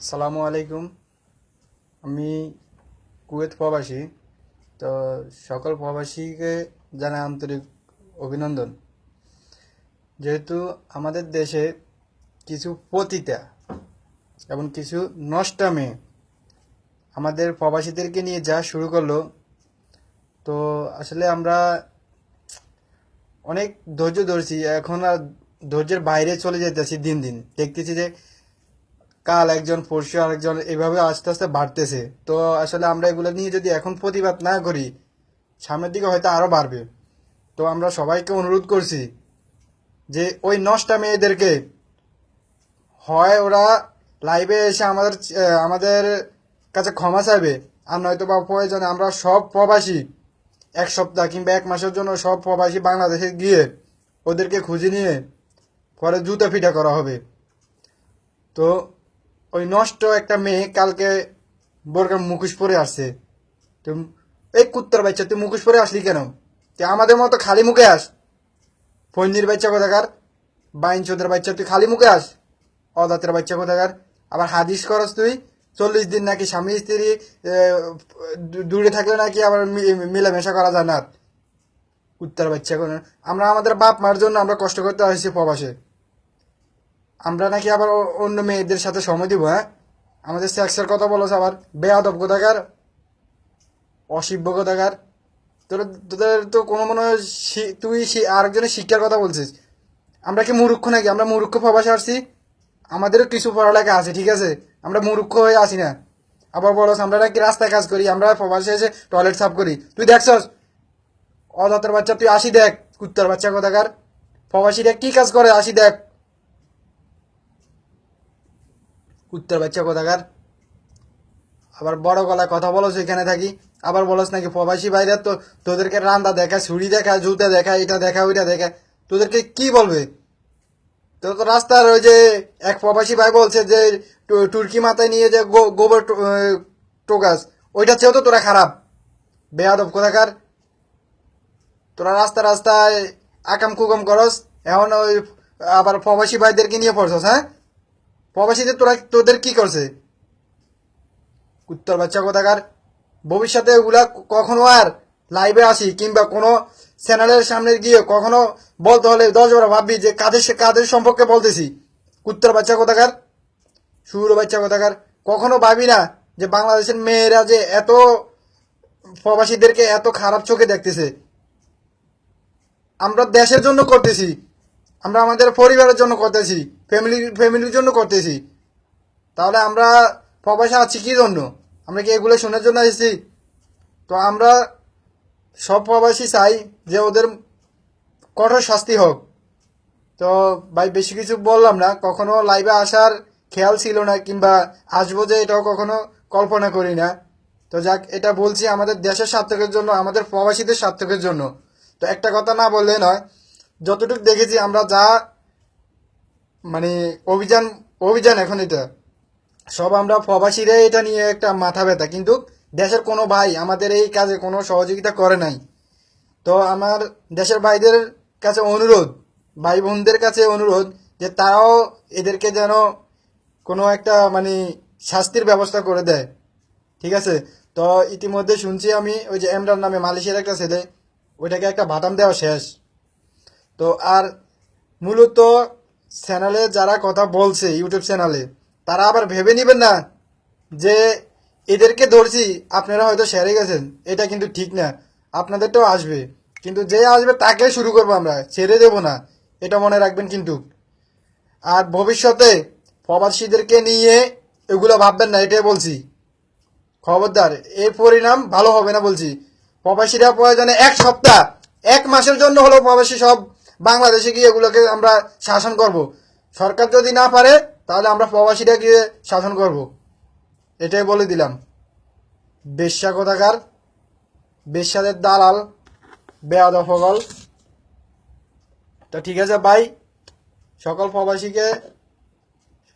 সালামু আলাইকুম। আমি কুয়েত প্রবাসী। তো সকল প্রবাসীকে জানাই আন্তরিক অভিনন্দন। যেহেতু আমাদের দেশে কিছু পতিতা এবং কিছু নষ্টা মেয়ে আমাদের প্রবাসীদেরকে নিয়ে যা শুরু করলো, তো আসলে আমরা অনেক ধৈর্য ধরছি, এখন আর ধৈর্যের বাইরে চলে যেতেছি। দিন দিন দেখতেছি যে কাল একজন পরশু আরেকজন, এভাবে আস্তে আস্তে বাড়তেছে। তো আসলে আমরা এগুলো নিয়ে যদি এখন প্রতিবাদ না করি, সামনের দিকে হয়তো আরো বাড়বে। তো আমরা সবাইকে অনুরোধ করছি যে ওই নষ্টা মেয়েদেরকে হয় ওরা লাইভে এসে আমাদের কাছে ক্ষমা চাইবে, আর নয়তো বা প্রয়োজনে আমরা সব প্রবাসী 1 সপ্তাহ কিংবা 1 মাসের জন্য সব প্রবাসী বাংলাদেশে গিয়ে ওদেরকে খুঁজে নিয়ে পরে জুতা পিটা করা হবে। তো ওই নষ্ট একটা মেয়ে কালকে বোরকার মুখোশ পরে আসছে। তো এই কুত্তার বাচ্চা, তুই মুখোশ পরে আসলি কেন? তুই আমাদের মতো খালি মুখে আস। ফন্দির বাচ্চা কোথাকার, বাইন চোদের বাচ্চা, তুই খালি মুখে আস। অদাতের বাচ্চা কোথাকার। আবার হাদিস করস তুই 40 দিন নাকি স্বামী স্ত্রী দূরে থাকলে নাকি আবার মিলামেশা করা যায় না। কুত্তার বাচ্চা কোন! আমরা আমাদের বাপ মার জন্য আমরা কষ্ট করতে আসছি প্রবাসে, আমরা নাকি আবার অন্য মেয়েদের সাথে সময় দিব? হ্যাঁ, আমাদের সেক্সের কথা বলছ আবার, বেয়াদব কোথাকার, অসভ্য কোথাকার। তোদের তো কোনো মনে হয় তুই আরেকজনের শিক্ষার কথা বলছিস। আমরা কি মূর্খ নাকি? আমরা মূর্খ প্রবাসে আসছি, আমাদেরও কিছু পড়ালেখা আছে, ঠিক আছে? আমরা মূর্খ হয়ে আসি না। আবার বলস আমরা নাকি রাস্তায় কাজ করি, আমরা প্রবাসে এসে টয়লেট সাফ করি। তুই দেখছস? অজাতের বাচ্চা, তুই আসি দেখ। কুত্তার বাচ্চা কোথাকার, প্রবাসীরা কি কাজ করে আসি দেখ। কুত্তার বাচ্চা কোথাকার। আবার বড় গলায় কথা বলছ এখানে থাকি, আবার বলস নাকি প্রবাসী বাইরে তো তোদেরকে রান্দা দেখা, ছুরি দেখা, জুতা দেখা, এটা দেখা, ওইটা দেখা। তোদেরকে কি বলবে? তো তো রাস্তার ওই যে এক প্রবাসী ভাই বলছে যে টুর্কি মাথায় নিয়ে যে গোবর টোকাস, ওইটা চেয়েও তো তোরা খারাপ। বেয়াদব কোথাকার। তোরা রাস্তা রাস্তায় আকাম কুকাম করস, এখন ওই আবার প্রবাসী ভাইদেরকে নিয়ে পড়ছস। হ্যাঁ, প্রবাসীদের তোদের কি করছে? কুত্তার বাচ্চা কোথাকার। ভবিষ্যতে ওগুলা কখনো আর লাইভে আসি কিংবা কোনো চ্যানেলের সামনে গিয়ে কখনো বলতে হলে 10 বার ভাববি যে কাদের সম্পর্কে বলতেছি। কুত্তার বাচ্চা কোথাকার, শুয়োর বাচ্চা কোথাকার। কখনো ভাবি না যে বাংলাদেশের মেয়েরা যে এত প্রবাসীদেরকে এত খারাপ চোখে দেখতেছে। আমরা দেশের জন্য করতেছি, আমরা আমাদের পরিবারের জন্য করতেছি, ফ্যামিলির জন্য করতেছি। তাহলে আমরা প্রবাসে আছি কি জন্য? আমরা কি এগুলো শোনার জন্য এসেছি? তো আমরা সব প্রবাসী চাই যে ওদের কঠোর শাস্তি হোক। তো ভাই বেশি কিছু বললাম না, কখনো লাইভে আসার খেয়াল ছিল না কিংবা আসবো যে এটাও কখনো কল্পনা করি না। তো যাক, এটা বলছি আমাদের দেশের স্বার্থকের জন্য, আমাদের প্রবাসীদের স্বার্থকের জন্য। তো একটা কথা না বললে নয়, যতটুকু দেখেছি আমরা, যা মানে অভিযান অভিযান এখন এটা সব আমরা প্রবাসীরা এটা নিয়ে একটা মাথা ব্যথা, কিন্তু দেশের কোনো ভাই আমাদের এই কাজে কোনো সহযোগিতা করে নাই। তো আমার দেশের ভাইদের কাছে অনুরোধ, ভাই বোনদের কাছে অনুরোধ, যে তারাও এদেরকে যেন কোনো একটা শাস্তির ব্যবস্থা করে দেয়, ঠিক আছে? তো ইতিমধ্যে শুনছি আমি ওই যে এমরান নামে মালয়েশিয়ার একটা ছেলে, ওইটাকে একটা বাটাম দেওয়া শেষ। তো আর মূলত চ্যানেলে যারা কথা বলছে, ইউটিউব চ্যানেলে, তারা আবার ভেবে নেবেন না যে এদেরকে ধরছি আপনারা হয়তো সেরে গেছেন, এটা কিন্তু ঠিক না। আপনাদেরটাও আসবে, কিন্তু যে আসবে তাকে শুরু করবো, আমরা ছেড়ে দেব না, এটা মনে রাখবেন কিন্তু। আর ভবিষ্যতে প্রবাসীদেরকে নিয়ে এগুলো ভাববেন না, এটাই বলছি। খবরদার, এর পরিণাম ভালো হবে না বলছি। প্রবাসীরা প্রয়োজনে 1 সপ্তাহ 1 মাসের জন্য হলেও প্রবাসী সব বাংলাদেশে গিয়ে এগুলোকে আমরা শাসন করব। সরকার যদি না পারে তাহলে আমরা প্রবাসীরা গিয়ে শাসন করব, এটাই বলে দিলাম। বেশ্যা কোথাকার, বেশ্যাদের দালাল, বেয়াদব সকল। তো ঠিক আছে ভাই, সকল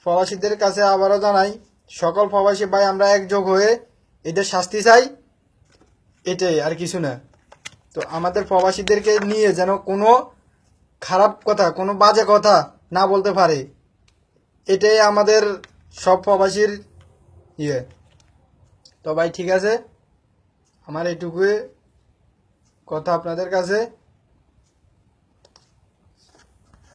প্রবাসীদের কাছে আবারও জানাই, সকল প্রবাসী ভাই আমরা একযোগ হয়ে এদের শাস্তি চাই, এটাই, আর কিছু না। তো আমাদের প্রবাসীদেরকে নিয়ে যেন কোনো খারাপ কথা, কোনো বাজে কথা না বলতে পারে, এটাই আমাদের সব প্রবাসীর ইয়ে। তো ভাই ঠিক আছে, আমার এইটুকুই কথা আপনাদের কাছে।